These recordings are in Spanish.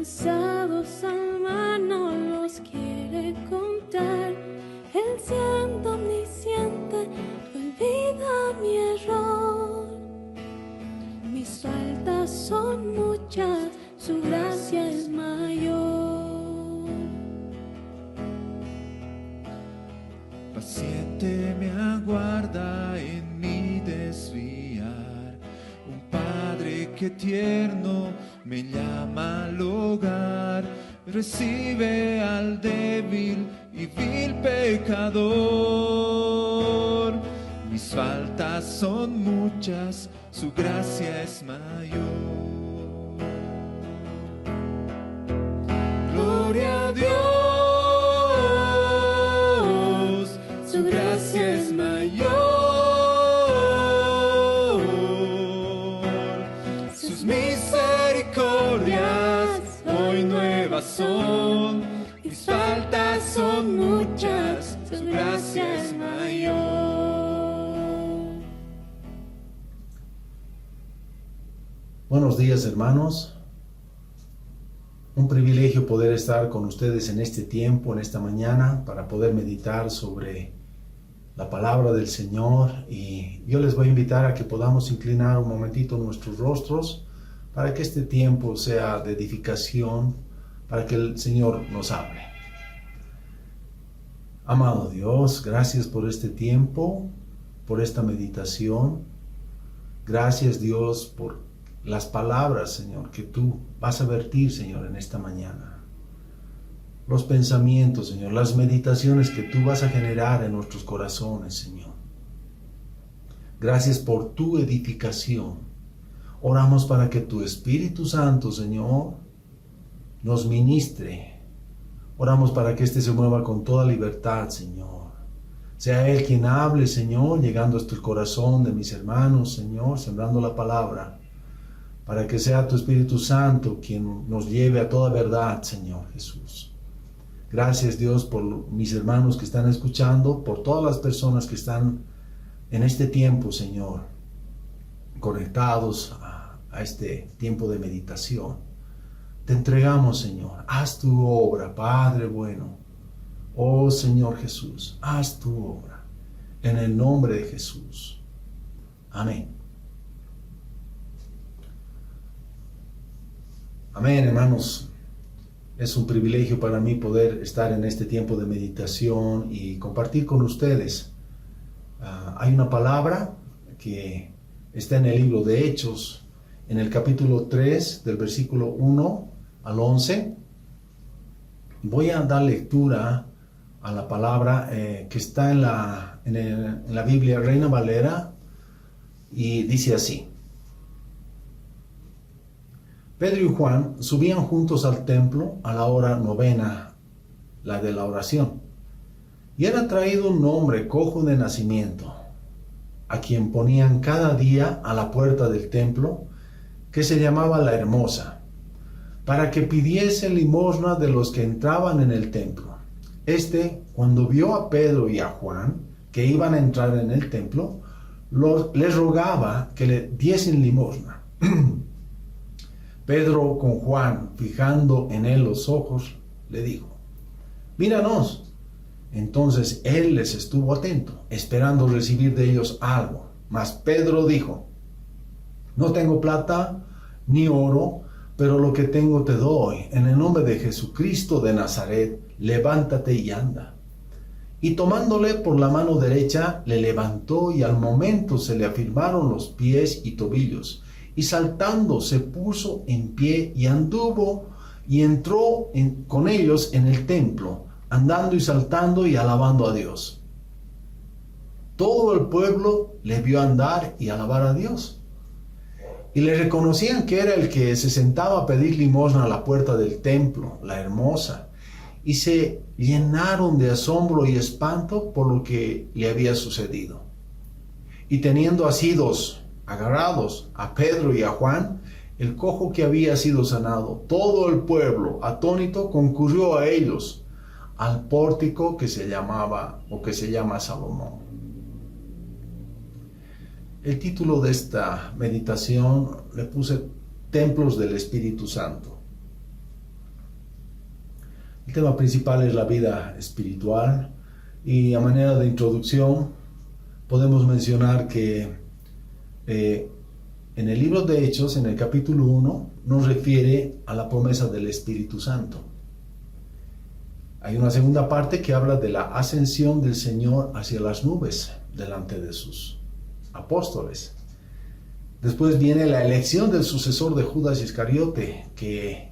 cansados alma no los quiere contar. El siendo omnisciente olvida mi error. Mis faltas son muchas, su gracia es mayor. Paciente me aguarda en mi desviar, un Padre que tierno me llama al hogar, recibe al débil y vil pecador. Mis faltas son muchas, su gracia es mayor. Gloria a Dios, su gracia es mayor. Sus misericordias hoy nuevas son. Mis faltas son muchas, su gracia es mayor. Buenos días, hermanos. Un privilegio poder estar con ustedes en este tiempo, en esta mañana, para poder meditar sobre la palabra del Señor. Y yo les voy a invitar a que podamos inclinar un momentito nuestros rostros para que este tiempo sea de edificación, para que el Señor nos hable. Amado Dios, gracias por este tiempo, por esta meditación. Gracias, Dios, por las palabras, Señor, que tú vas a vertir, Señor, en esta mañana. Los pensamientos, Señor, las meditaciones que tú vas a generar en nuestros corazones, Señor. Gracias por tu edificación. Oramos para que tu Espíritu Santo, Señor, nos ministre. Oramos para que éste se mueva con toda libertad, Señor. Sea Él quien hable, Señor, llegando hasta el corazón de mis hermanos, Señor, sembrando la palabra. Para que sea tu Espíritu Santo quien nos lleve a toda verdad, Señor Jesús. Gracias, Dios, por mis hermanos que están escuchando, por todas las personas que están en este tiempo, Señor, conectados a este tiempo de meditación. Te entregamos, Señor. Haz tu obra, Padre bueno. Oh, Señor Jesús, haz tu obra. En el nombre de Jesús. Amén. Amén, hermanos. Es un privilegio para mí poder estar en este tiempo de meditación y compartir con ustedes. Hay una palabra que está en el libro de Hechos, en el capítulo 3, del versículo 1 al 11. Voy a dar lectura a la palabra que está en la Biblia Reina Valera, y dice así. Pedro y Juan subían juntos al templo a la hora novena, la de la oración, y era traído un hombre cojo de nacimiento, a quien ponían cada día a la puerta del templo, que se llamaba La Hermosa, para que pidiese limosna de los que entraban en el templo. Este, cuando vio a Pedro y a Juan, que iban a entrar en el templo, les rogaba que le diesen limosna. Pedro, con Juan fijando en él los ojos, le dijo: míranos. Entonces él les estuvo atento, esperando recibir de ellos algo. Mas Pedro dijo: no tengo plata ni oro, pero lo que tengo te doy. En el nombre de Jesucristo de Nazaret, levántate y anda. Y tomándole por la mano derecha, le levantó, y al momento se le afirmaron los pies y tobillos. Y saltando se puso en pie y anduvo y entró con ellos en el templo, andando y saltando y alabando a Dios. Todo el pueblo le vio andar y alabar a Dios. Y le reconocían que era el que se sentaba a pedir limosna a la puerta del templo, La Hermosa. Y se llenaron de asombro y espanto por lo que le había sucedido. Y teniendo asidos agarrados a Pedro y a Juan, el cojo que había sido sanado, todo el pueblo, atónito, concurrió a ellos al pórtico que se llama Salomón. El título de esta meditación le puse Templos del Espíritu Santo. El tema principal es la vida espiritual y a manera de introducción podemos mencionar que en el libro de Hechos, en el capítulo 1, nos refiere a la promesa del Espíritu Santo. Hay una segunda parte que habla de la ascensión del Señor hacia las nubes delante de sus apóstoles. Después viene la elección del sucesor de Judas Iscariote, que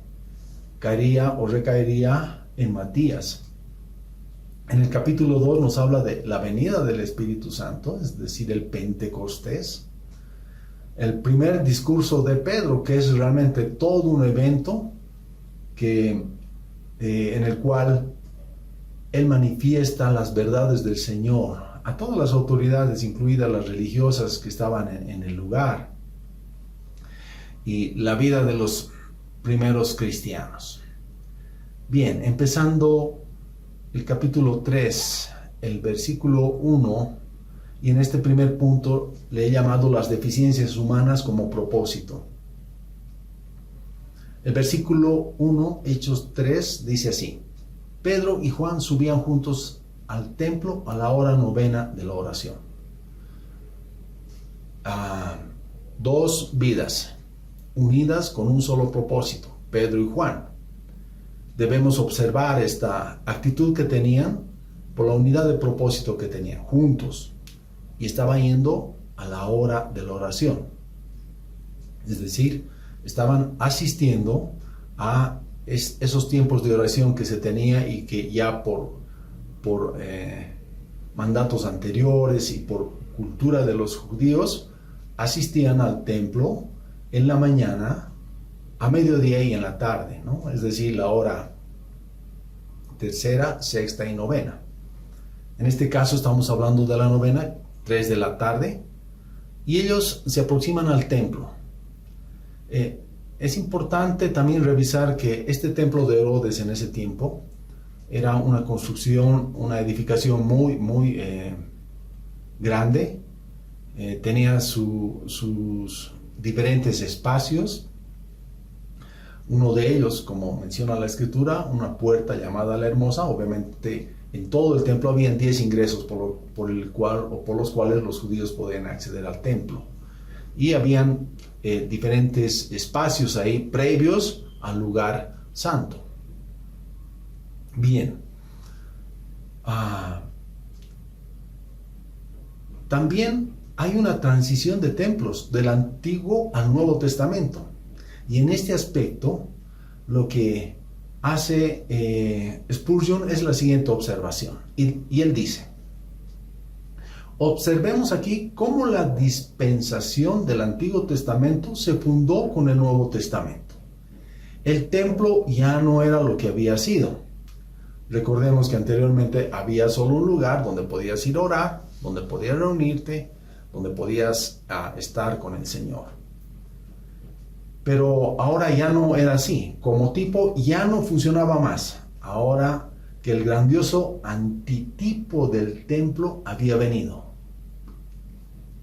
caería o recaería en Matías. En el capítulo 2 nos habla de la venida del Espíritu Santo, es decir, el Pentecostés. El primer discurso de Pedro, que es realmente todo un evento en el cual él manifiesta las verdades del Señor a todas las autoridades, incluidas las religiosas que estaban en el lugar, y la vida de los primeros cristianos. Bien, empezando el capítulo 3, el versículo 1, y en este primer punto le he llamado las deficiencias humanas como propósito. El versículo 1, Hechos 3, dice así: Pedro y Juan subían juntos al templo a la hora 9 de la oración. Dos vidas unidas con un solo propósito, Pedro y Juan. Debemos observar esta actitud que tenían por la unidad de propósito que tenían juntos, y estaban yendo a la hora de la oración. Es decir, estaban asistiendo a esos tiempos de oración que se tenía y que ya por mandatos anteriores y por cultura de los judíos asistían al templo en la mañana, a mediodía y en la tarde, ¿no? Es decir, la hora 3ª, 6ª y 9. En este caso estamos hablando de la 9, 3 de la tarde, y ellos se aproximan al templo. Es importante también revisar que este templo de Herodes en ese tiempo era una construcción, una edificación muy grande. Tenía sus diferentes espacios. Uno de ellos, como menciona la Escritura, una puerta llamada la Hermosa. Obviamente en todo el templo habían 10 ingresos por los cuales los judíos podían acceder al templo. Y habían diferentes espacios ahí previos al lugar santo. Bien. También hay una transición de templos del Antiguo al Nuevo Testamento. Y en este aspecto, lo que hace Spurgeon es la siguiente observación. Y él dice: observemos aquí cómo la dispensación del Antiguo Testamento se fundó con el Nuevo Testamento. El templo ya no era lo que había sido. Recordemos que anteriormente había solo un lugar donde podías ir a orar, donde podías reunirte, donde podías estar con el Señor. Pero ahora ya no era así. Como tipo ya no funcionaba más. Ahora que el grandioso antitipo del templo había venido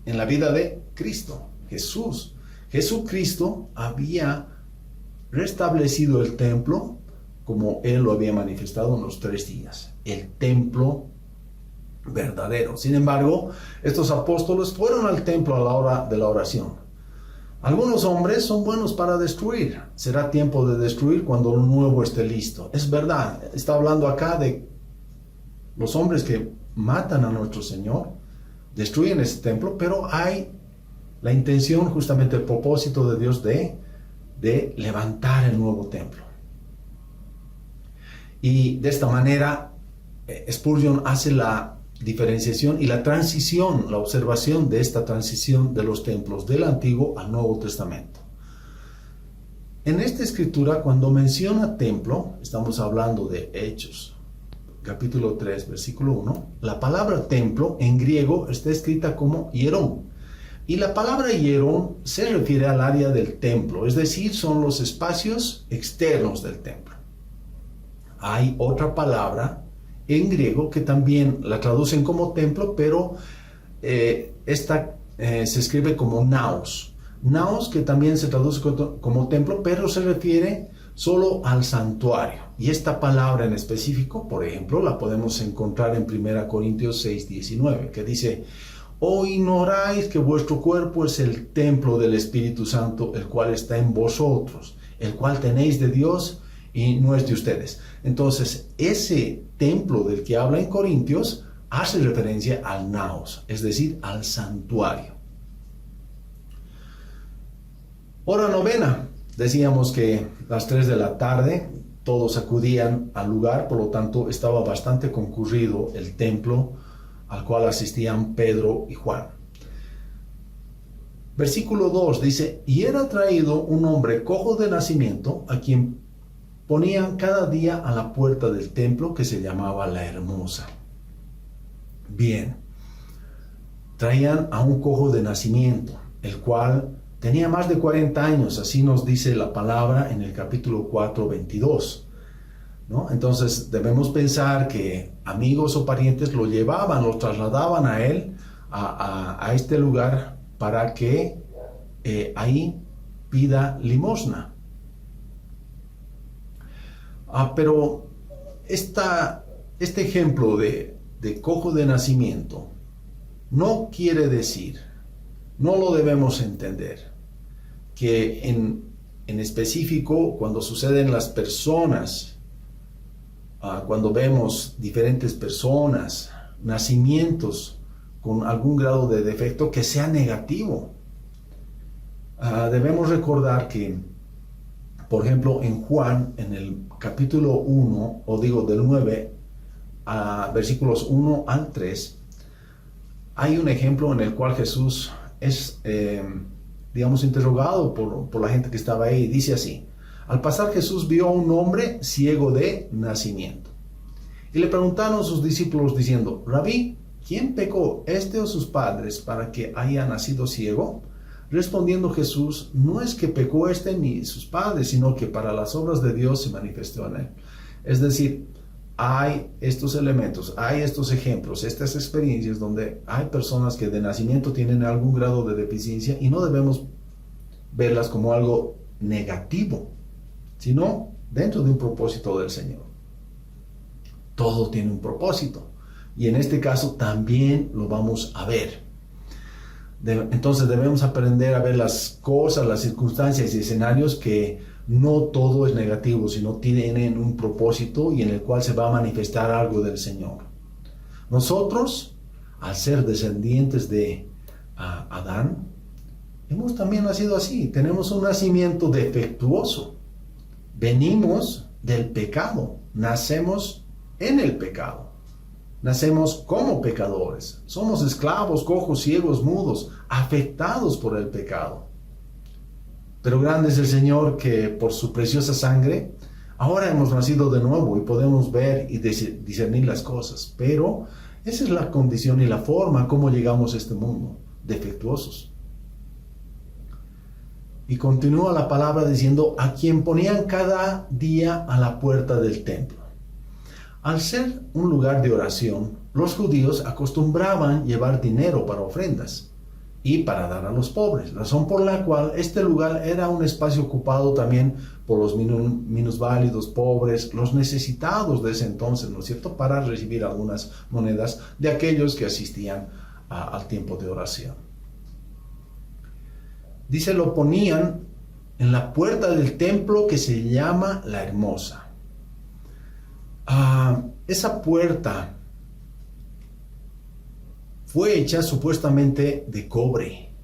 en la vida de Cristo, Jesús. Jesucristo había restablecido el templo como Él lo había manifestado en los 3 días. El templo verdadero. Sin embargo, estos apóstoles fueron al templo a la hora de la oración. Algunos hombres son buenos para destruir. Será tiempo de destruir cuando lo nuevo esté listo. Es verdad, está hablando acá de los hombres que matan a nuestro Señor, destruyen ese templo, pero hay la intención, justamente el propósito de Dios de levantar el nuevo templo. Y de esta manera, Spurgeon hace la diferenciación y la transición, la observación de esta transición de los templos del Antiguo al Nuevo Testamento. En esta escritura, cuando menciona templo, estamos hablando de Hechos, capítulo 3, versículo 1, la palabra templo en griego está escrita como hierón. Y la palabra hierón se refiere al área del templo, es decir, son los espacios externos del templo. Hay otra palabra en griego que también la traducen como templo, pero esta se escribe como naos. Naos, que también se traduce como templo, pero se refiere solo al santuario. Y esta palabra en específico, por ejemplo, la podemos encontrar en 1 Corintios 6:19, que dice: ¿O ignoráis que vuestro cuerpo es el templo del Espíritu Santo, el cual está en vosotros, el cual tenéis de Dios y no es de ustedes? Entonces, ese templo del que habla en Corintios hace referencia al naos, es decir, al santuario. Hora novena. Decíamos que las 3 de la tarde todos acudían al lugar, por lo tanto estaba bastante concurrido el templo al cual asistían Pedro y Juan. Versículo 2 dice: y era traído un hombre cojo de nacimiento, a quien ponían cada día a la puerta del templo, que se llamaba La Hermosa. Bien, traían a un cojo de nacimiento, el cual tenía más de 40 años, así nos dice la palabra en el capítulo 4, 22. ¿No? Entonces debemos pensar que amigos o parientes lo llevaban, lo trasladaban a él, a este lugar, para que ahí pida limosna. Pero este ejemplo de cojo de nacimiento no quiere decir, no lo debemos entender, que en específico cuando suceden las personas, cuando vemos diferentes personas, nacimientos con algún grado de defecto, que sea negativo. Debemos recordar que, por ejemplo, en Juan, en el capítulo 1, o digo del 9, versículos 1 al 3, hay un ejemplo en el cual Jesús es, interrogado por la gente que estaba ahí. Dice así: al pasar Jesús vio a un hombre ciego de nacimiento. Y le preguntaron sus discípulos diciendo: Rabí, ¿quién pecó, este o sus padres, para que haya nacido ciego? Respondiendo Jesús: no es que pecó este ni sus padres, sino que para las obras de Dios se manifestó en él. Es decir, hay estos elementos, hay estos ejemplos, estas experiencias donde hay personas que de nacimiento tienen algún grado de deficiencia, y no debemos verlas como algo negativo, sino dentro de un propósito del Señor. Todo tiene un propósito, y en este caso también lo vamos a ver. Entonces debemos aprender a ver las cosas, las circunstancias y escenarios, que no todo es negativo, sino tienen un propósito y en el cual se va a manifestar algo del Señor. Nosotros, al ser descendientes de Adán, hemos también nacido así. Tenemos un nacimiento defectuoso. Venimos del pecado, nacemos en el pecado, nacemos como pecadores, somos esclavos, cojos, ciegos, mudos, afectados por el pecado. Pero grande es el Señor, que por su preciosa sangre ahora hemos nacido de nuevo y podemos ver y discernir las cosas. Pero esa es la condición y la forma como llegamos a este mundo, defectuosos. Y continúa la palabra diciendo: a quien ponían cada día a la puerta del templo. Al ser un lugar de oración, los judíos acostumbraban llevar dinero para ofrendas y para dar a los pobres, razón por la cual este lugar era un espacio ocupado también por los minusválidos, pobres, los necesitados de ese entonces, ¿no es cierto?, para recibir algunas monedas de aquellos que asistían al tiempo de oración. Dice: lo ponían en la puerta del templo, que se llama La Hermosa. Esa puerta fue hecha supuestamente de cobre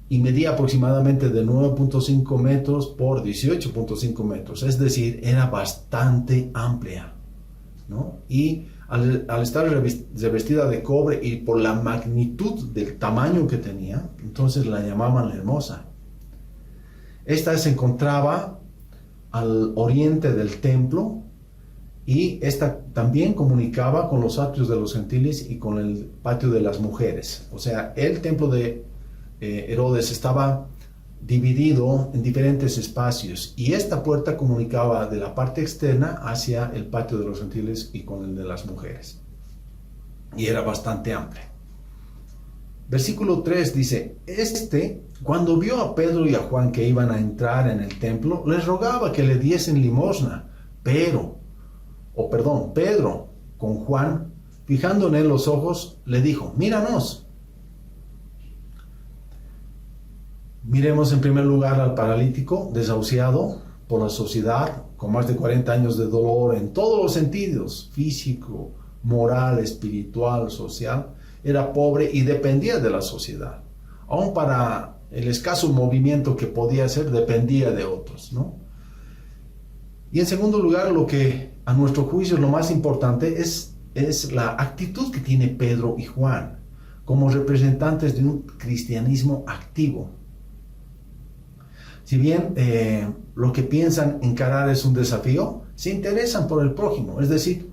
y medía aproximadamente de 9.5 metros por 18.5 metros, es decir, era bastante amplia, ¿no? Y al estar revestida de cobre y por la magnitud del tamaño que tenía, entonces la llamaban La Hermosa. Esta se encontraba al oriente del templo, y esta también comunicaba con los atrios de los gentiles y con el patio de las mujeres. O sea, el templo de Herodes estaba dividido en diferentes espacios, y esta puerta comunicaba de la parte externa hacia el patio de los gentiles y con el de las mujeres. Y era bastante amplia. Versículo 3 dice, cuando vio a Pedro y a Juan que iban a entrar en el templo, les rogaba que le diesen limosna. Pedro, con Juan, fijando en él los ojos, le dijo, míranos. Miremos en primer lugar al paralítico, desahuciado por la sociedad, con más de 40 años de dolor en todos los sentidos, físico, moral, espiritual, social. Era pobre y dependía de la sociedad. Aún para el escaso movimiento que podía hacer, dependía de otros, ¿no? Y en segundo lugar, lo que a nuestro juicio es lo más importante es la actitud que tiene Pedro y Juan como representantes de un cristianismo activo. Si bien lo que piensan encarar es un desafío, se interesan por el prójimo. Es decir,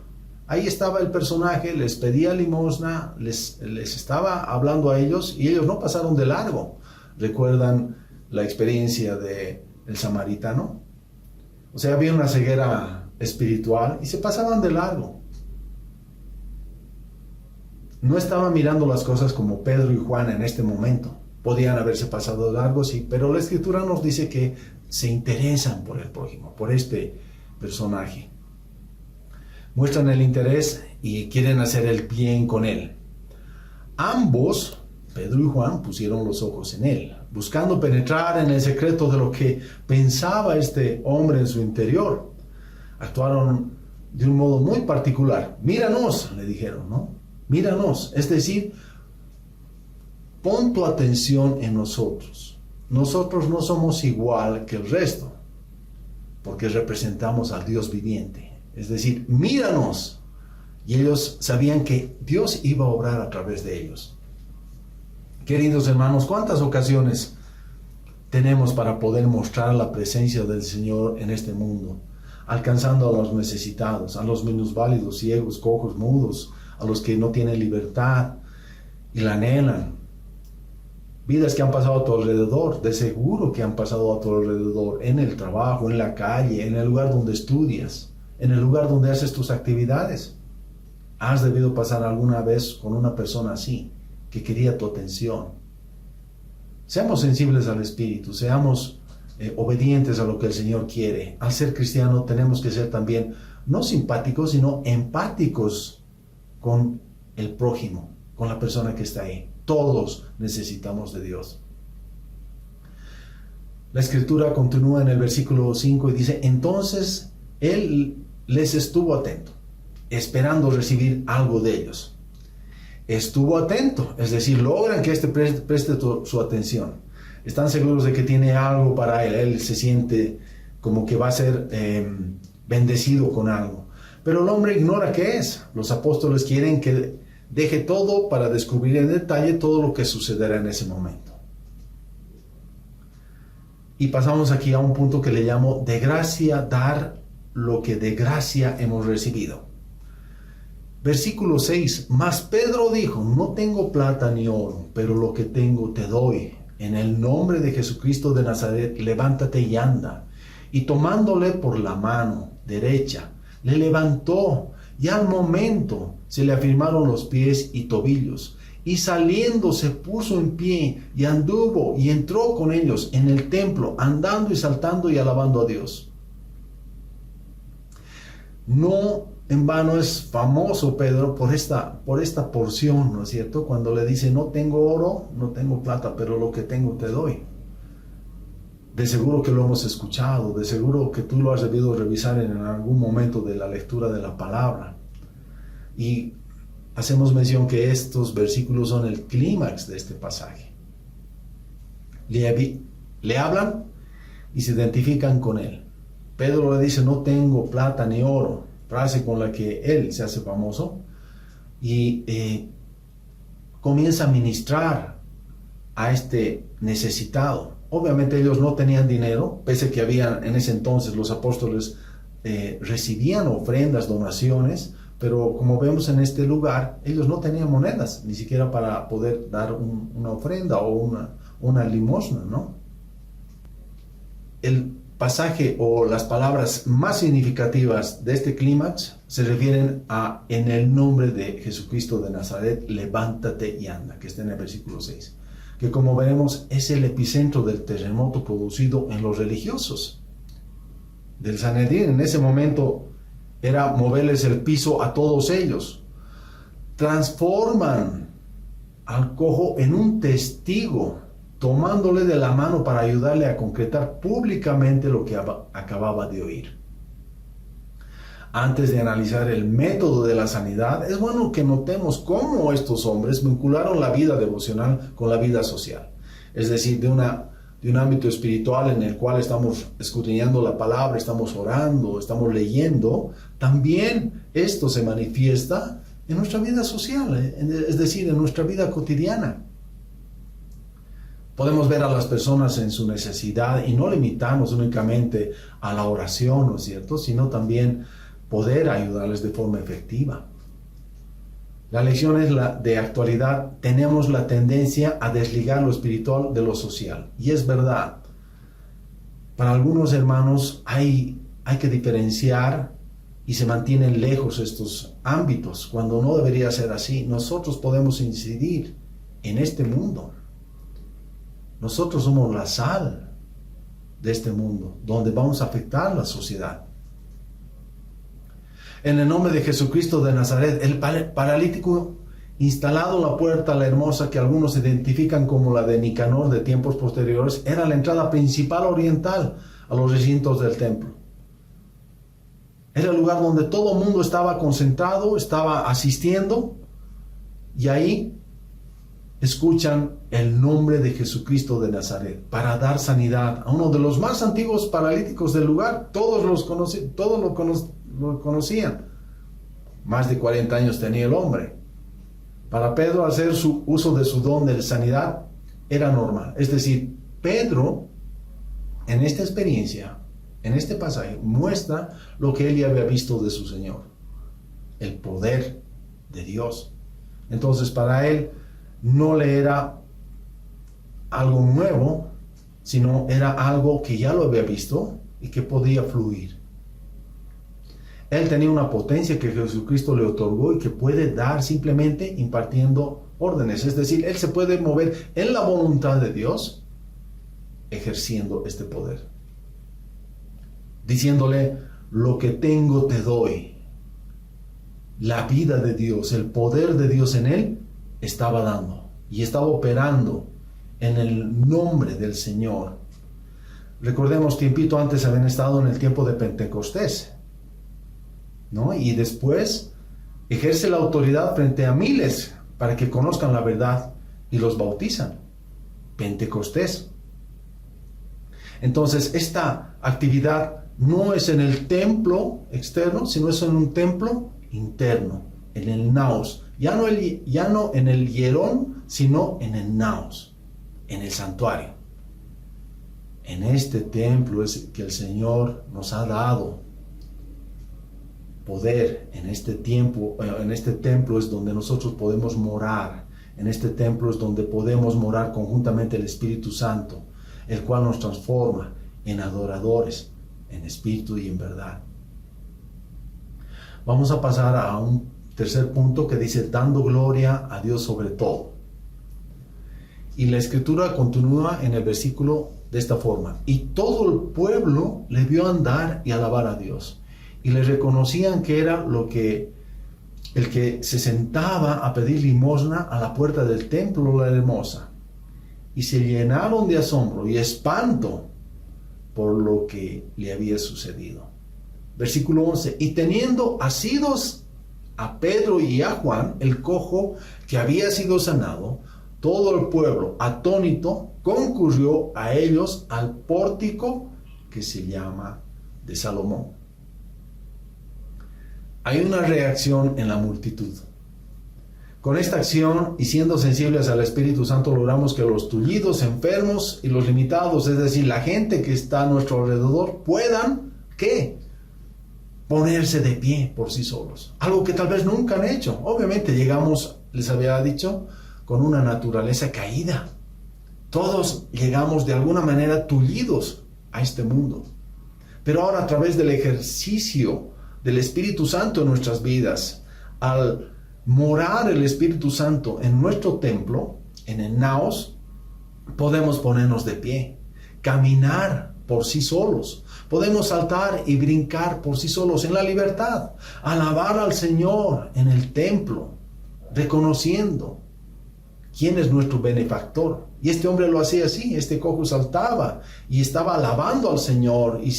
ahí estaba el personaje, les pedía limosna, les estaba hablando a ellos y ellos no pasaron de largo. ¿Recuerdan la experiencia del samaritano? O sea, había una ceguera espiritual y se pasaban de largo. No estaban mirando las cosas como Pedro y Juan en este momento. Podían haberse pasado de largo, sí, pero la Escritura nos dice que se interesan por el prójimo, por este personaje. Muestran el interés y quieren hacer el bien con él. Ambos, Pedro y Juan, pusieron los ojos en él, buscando penetrar en el secreto de lo que pensaba este hombre en su interior. Actuaron de un modo muy particular. Míranos, le dijeron, ¿no? Míranos, es decir, pon tu atención en nosotros. Nosotros no somos igual que el resto, porque representamos al Dios viviente. Es decir, míranos. Y ellos sabían que Dios iba a obrar a través de ellos. Queridos hermanos, ¿cuántas ocasiones tenemos para poder mostrar la presencia del Señor en este mundo? Alcanzando a los necesitados, a los minusválidos, ciegos, cojos, mudos, a los que no tienen libertad y la anhelan. Vidas que han pasado a tu alrededor, de seguro que han pasado a tu alrededor, en el trabajo, en la calle, en el lugar donde estudias, en el lugar donde haces tus actividades. Has debido pasar alguna vez con una persona así, que quería tu atención. Seamos sensibles al Espíritu, seamos obedientes a lo que el Señor quiere. Al ser cristiano tenemos que ser también no simpáticos, sino empáticos con el prójimo, con la persona que está ahí. Todos necesitamos de Dios. La Escritura continúa en el versículo 5 y dice, entonces Él les estuvo atento, esperando recibir algo de ellos. Estuvo atento, es decir, logran que preste su atención. Están seguros de que tiene algo para él. Él se siente como que va a ser bendecido con algo. Pero el hombre ignora qué es. Los apóstoles quieren que deje todo para descubrir en detalle todo lo que sucederá en ese momento. Y pasamos aquí a un punto que le llamo de gracia dar lo que de gracia hemos recibido. Versículo 6, mas Pedro dijo, no tengo plata ni oro, pero lo que tengo te doy. En el nombre de Jesucristo de Nazaret, levántate y anda. Y tomándole por la mano derecha, le levantó, y al momento se le afirmaron los pies y tobillos. Y saliendo se puso en pie, y anduvo, y entró con ellos en el templo, andando y saltando y alabando a Dios. No en vano es famoso Pedro por esta porción, ¿no es cierto? Cuando le dice, no tengo oro, no tengo plata, pero lo que tengo te doy. De seguro que lo hemos escuchado, de seguro que tú lo has debido revisar en algún momento de la lectura de la palabra. Y hacemos mención que estos versículos son el clímax de este pasaje. Le hablan y se identifican con él. Pedro le dice, no tengo plata ni oro, frase con la que él se hace famoso, y comienza a ministrar a este necesitado. Obviamente ellos no tenían dinero, pese a que había en ese entonces los apóstoles recibían ofrendas, donaciones, pero como vemos en este lugar, ellos no tenían monedas, ni siquiera para poder dar una ofrenda o una limosna, ¿no? El pasaje o las palabras más significativas de este clímax se refieren a en el nombre de Jesucristo de Nazaret, levántate y anda, que está en el versículo 6, que como veremos es el epicentro del terremoto producido en los religiosos del Sanedrín. En ese momento era moverles el piso a todos ellos. Transforman al cojo en un testigo, tomándole de la mano para ayudarle a concretar públicamente lo que acababa de oír. Antes de analizar el método de la sanidad, es bueno que notemos cómo estos hombres vincularon la vida devocional con la vida social. Es decir, de un ámbito espiritual en el cual estamos escudriñando la palabra, estamos orando, estamos leyendo, también esto se manifiesta en nuestra vida social, es decir, en nuestra vida cotidiana. Podemos ver a las personas en su necesidad y no limitarnos únicamente a la oración, ¿no es cierto?, sino también poder ayudarles de forma efectiva. La lección es la de actualidad. Tenemos la tendencia a desligar lo espiritual de lo social. Y es verdad. Para algunos hermanos hay que diferenciar y se mantienen lejos estos ámbitos, cuando no debería ser así. Nosotros podemos incidir en este mundo. Nosotros somos la sal de este mundo, donde vamos a afectar la sociedad. En el nombre de Jesucristo de Nazaret, el paralítico instalado en la puerta la hermosa, que algunos identifican como la de Nicanor de tiempos posteriores, era la entrada principal oriental a los recintos del templo. Era el lugar donde todo el mundo estaba concentrado, estaba asistiendo, y ahí escuchan el nombre de Jesucristo de Nazaret para dar sanidad a uno de los más antiguos paralíticos del lugar. Todos lo conocían. Más de 40 años tenía el hombre. Para Pedro, hacer su uso de su don de sanidad era normal. Es decir, Pedro, en esta experiencia, en este pasaje, muestra lo que él ya había visto de su Señor, el poder de Dios. Entonces, para él no le era algo nuevo, sino era algo que ya lo había visto y que podía fluir. Él tenía una potencia que Jesucristo le otorgó y que puede dar simplemente impartiendo órdenes. Es decir, él se puede mover en la voluntad de Dios ejerciendo este poder. Diciéndole, lo que tengo te doy. La vida de Dios, el poder de Dios en él, estaba dando y estaba operando en el nombre del Señor. Recordemos, tiempito antes habían estado en el tiempo de Pentecostés, ¿no? Y después ejerce la autoridad frente a miles para que conozcan la verdad y los bautizan. Pentecostés. Entonces, esta actividad no es en el templo externo, sino es en un templo interno, en el naos. Ya no en el hierón, sino en el naos, en el santuario. En este templo es que el Señor nos ha dado poder. En este templo es donde nosotros podemos morar. En este templo es donde podemos morar conjuntamente el Espíritu Santo, el cual nos transforma en adoradores, en espíritu y en verdad. Vamos a pasar a un tercer punto que dice, dando gloria a Dios sobre todo. Y la escritura continúa en el versículo de esta forma. Y todo el pueblo le vio andar y alabar a Dios. Y le reconocían que era el que se sentaba a pedir limosna a la puerta del templo la hermosa. Y se llenaron de asombro y espanto por lo que le había sucedido. Versículo 11. Y teniendo asidos a Pedro y a Juan, el cojo que había sido sanado, todo el pueblo, atónito, concurrió a ellos al pórtico que se llama de Salomón. Hay una reacción en la multitud. Con esta acción y siendo sensibles al Espíritu Santo, logramos que los tullidos, enfermos y los limitados, es decir, la gente que está a nuestro alrededor, puedan, ¿qué? Ponerse de pie por sí solos. Algo que tal vez nunca han hecho. Obviamente llegamos, les había dicho, con una naturaleza caída. Todos llegamos de alguna manera tullidos a este mundo. Pero ahora, a través del ejercicio del Espíritu Santo en nuestras vidas, al morar el Espíritu Santo en nuestro templo, en el naos, podemos ponernos de pie, caminar por sí solos, podemos saltar y brincar por sí solos en la libertad, alabar al Señor en el templo, reconociendo quién es nuestro benefactor. Y este hombre lo hacía así, este cojo saltaba y estaba alabando al Señor y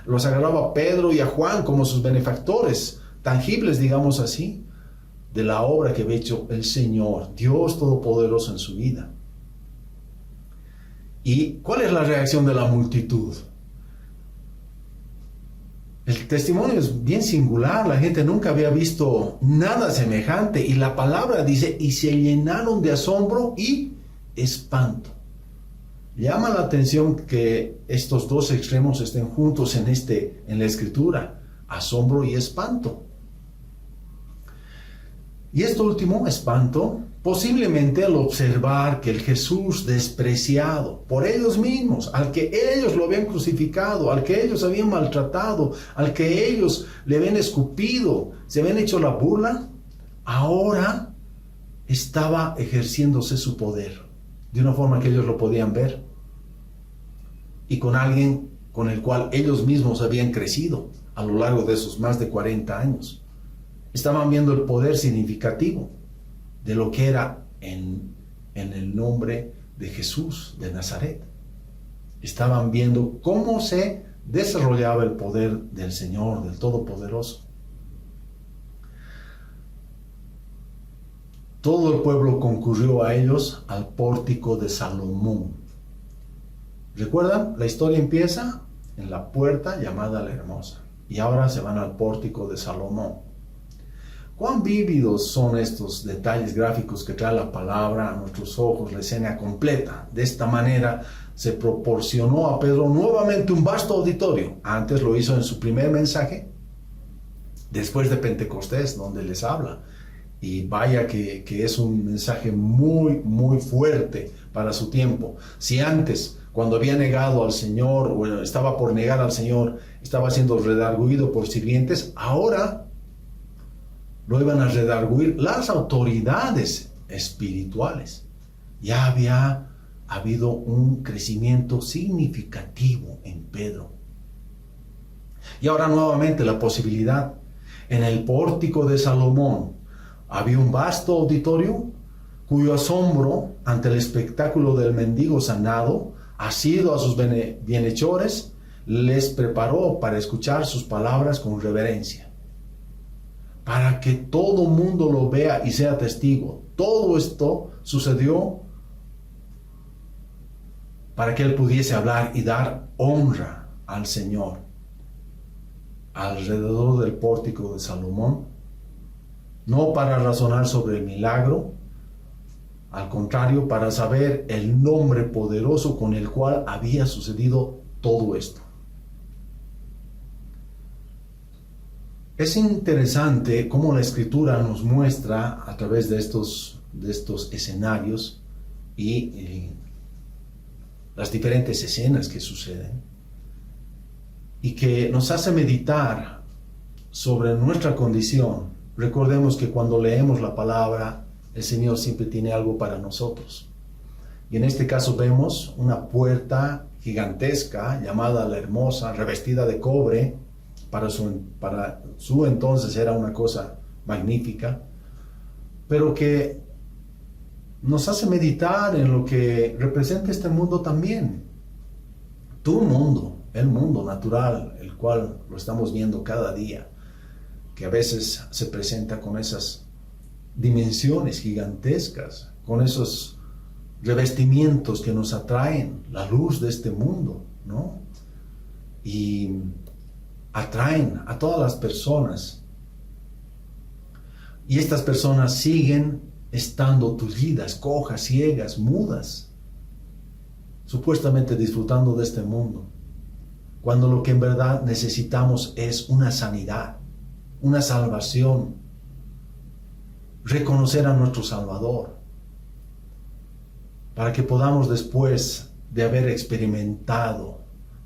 los agarraba a Pedro y a Juan como sus benefactores, tangibles, digamos así, de la obra que había hecho el Señor, Dios Todopoderoso en su vida. ¿Y cuál es la reacción de la multitud? El testimonio es bien singular, la gente nunca había visto nada semejante, y la palabra dice, y se llenaron de asombro y espanto. Llama la atención que estos dos extremos estén juntos en la escritura, asombro y espanto. Y esto último, espanto, posiblemente al observar que el Jesús despreciado por ellos mismos, al que ellos lo habían crucificado, al que ellos habían maltratado, al que ellos le habían escupido, se habían hecho la burla, ahora estaba ejerciéndose su poder de una forma que ellos lo podían ver, y con alguien con el cual ellos mismos habían crecido a lo largo de esos más de 40 años. Estaban viendo el poder significativo de lo que era en el nombre de Jesús de Nazaret. Estaban viendo cómo se desarrollaba el poder del Señor, del Todopoderoso. Todo el pueblo concurrió a ellos al pórtico de Salomón. ¿Recuerdan? La historia empieza en la puerta llamada la Hermosa, y ahora se van al pórtico de Salomón. Cuán vívidos son estos detalles gráficos que trae la palabra a nuestros ojos, la escena completa. De esta manera se proporcionó a Pedro nuevamente un vasto auditorio. Antes lo hizo en su primer mensaje, después de Pentecostés, donde les habla. Y vaya que es un mensaje muy, muy fuerte para su tiempo. Si antes, cuando había negado al Señor, o estaba por negar al Señor, estaba siendo redarguido por sirvientes, ahora lo iban a redarguir las autoridades espirituales. Ya había habido un crecimiento significativo en Pedro. Y ahora nuevamente la posibilidad. En el pórtico de Salomón había un vasto auditorio cuyo asombro ante el espectáculo del mendigo sanado, asido a sus bienhechores, les preparó para escuchar sus palabras con reverencia. Para que todo mundo lo vea y sea testigo. Todo esto sucedió para que él pudiese hablar y dar honra al Señor. Alrededor del pórtico de Salomón, no para razonar sobre el milagro, al contrario, para saber el nombre poderoso con el cual había sucedido todo esto. Es interesante cómo la Escritura nos muestra a través de estos escenarios y las diferentes escenas que suceden, y que nos hace meditar sobre nuestra condición. Recordemos que cuando leemos la palabra, el Señor siempre tiene algo para nosotros. Y en este caso vemos una puerta gigantesca llamada la Hermosa, revestida de cobre. Para su entonces era una cosa magnífica, pero que nos hace meditar en lo que representa este mundo también. Tu mundo, el mundo natural, el cual lo estamos viendo cada día, que a veces se presenta con esas dimensiones gigantescas, con esos revestimientos que nos atraen, la luz de este mundo, ¿no? Y atraen a todas las personas, y estas personas siguen estando tullidas, cojas, ciegas, mudas, supuestamente disfrutando de este mundo, cuando lo que en verdad necesitamos es una sanidad, una salvación, reconocer a nuestro Salvador, para que podamos, después de haber experimentado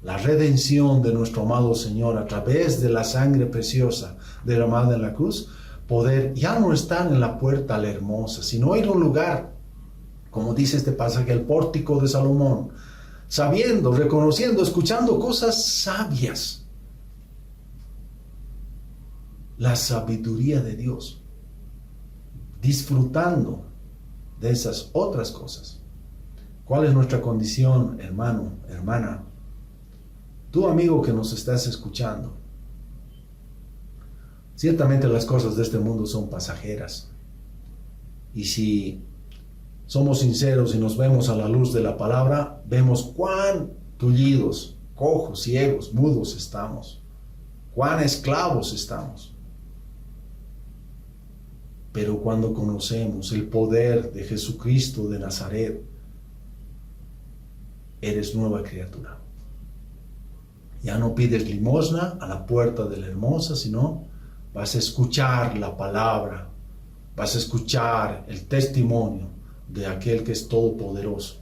la redención de nuestro amado Señor a través de la sangre preciosa derramada en la cruz, poder ya no estar en la puerta a la hermosa, sino ir a un lugar, como dice este pasaje, el pórtico de Salomón, sabiendo, reconociendo, escuchando cosas sabias, la sabiduría de Dios, disfrutando de esas otras cosas. ¿Cuál es nuestra condición, hermano, hermana? Tú, amigo que nos estás escuchando, ciertamente las cosas de este mundo son pasajeras. Y si somos sinceros y nos vemos a la luz de la palabra, vemos cuán tullidos, cojos, ciegos, mudos estamos, cuán esclavos estamos. Pero cuando conocemos el poder de Jesucristo de Nazaret, eres nueva criatura. Ya no pides limosna a la puerta de la hermosa, sino vas a escuchar la palabra, vas a escuchar el testimonio de aquel que es todopoderoso,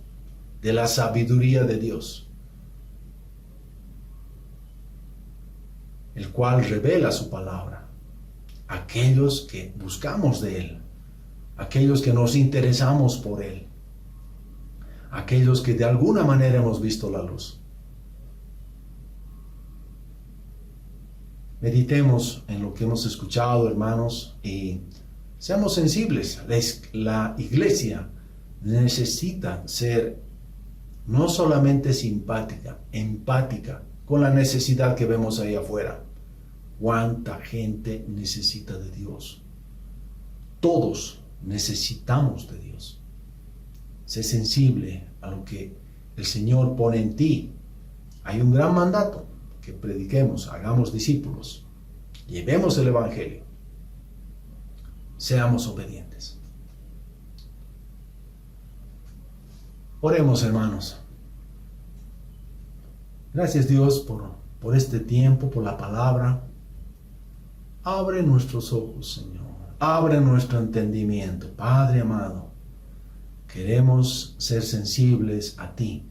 de la sabiduría de Dios, el cual revela su palabra a aquellos que buscamos de Él, aquellos que nos interesamos por Él, aquellos que de alguna manera hemos visto la luz. Meditemos en lo que hemos escuchado, hermanos, y seamos sensibles. La iglesia necesita ser no solamente simpática, empática con la necesidad que vemos ahí afuera. ¿Cuánta gente necesita de Dios? Todos necesitamos de Dios. Sé sensible a lo que el Señor pone en ti. Hay un gran mandato: que prediquemos, hagamos discípulos, llevemos el Evangelio, seamos obedientes. Oremos, hermanos. Gracias, Dios, por este tiempo, por la palabra. Abre nuestros ojos, Señor. Abre nuestro entendimiento. Padre amado, queremos ser sensibles a ti.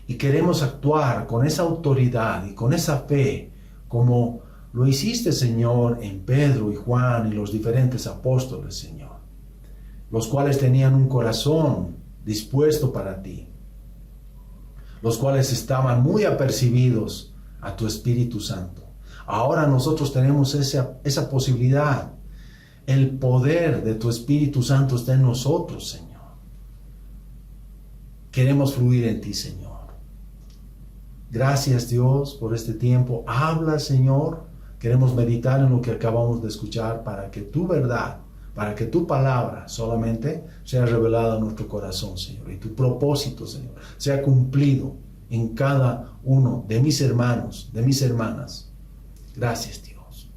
Y queremos actuar con esa autoridad y con esa fe, como lo hiciste, Señor, en Pedro y Juan y los diferentes apóstoles, Señor, los cuales tenían un corazón dispuesto para ti, los cuales estaban muy apercibidos a tu Espíritu Santo. Ahora nosotros tenemos esa posibilidad. El poder de tu Espíritu Santo está en nosotros, Señor. Queremos fluir en ti, Señor. Gracias, Dios, por este tiempo. Habla, Señor. Queremos meditar en lo que acabamos de escuchar para que tu verdad, para que tu palabra solamente sea revelada en nuestro corazón, Señor. Y tu propósito, Señor, sea cumplido en cada uno de mis hermanos, de mis hermanas. Gracias, Dios.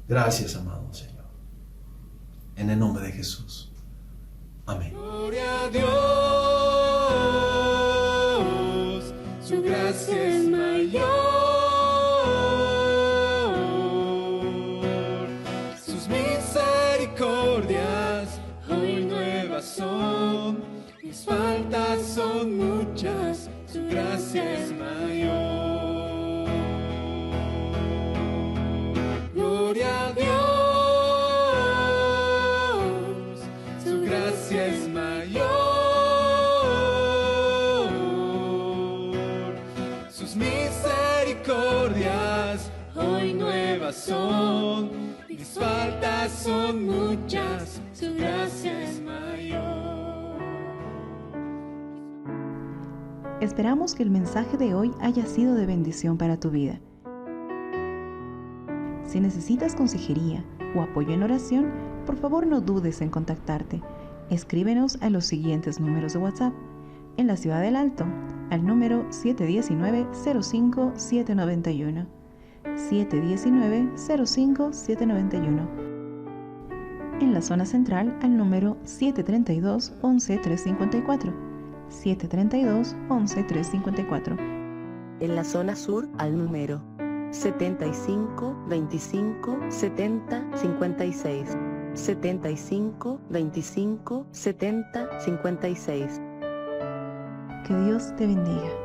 Gracias, amado Señor. En el nombre de Jesús. Amén. Gloria a Dios, su gracia es mayor, sus misericordias hoy nuevas son, mis faltas son muchas, su gracia es mayor. Gloria a Dios, su gracia es mayor, sus misericordias hoy nuevas son, mis faltas son muchas, su gracia es mayor. Esperamos que el mensaje de hoy haya sido de bendición para tu vida. Si necesitas consejería o apoyo en oración, por favor no dudes en contactarte. Escríbenos a los siguientes números de WhatsApp. En la Ciudad del Alto, al número 719-05-791. 719-05-791. En la zona central, al número 732-11-354. 732-11-354. En la zona sur, al número 75 25 70 56. 75 25 70 56. Que Dios te bendiga.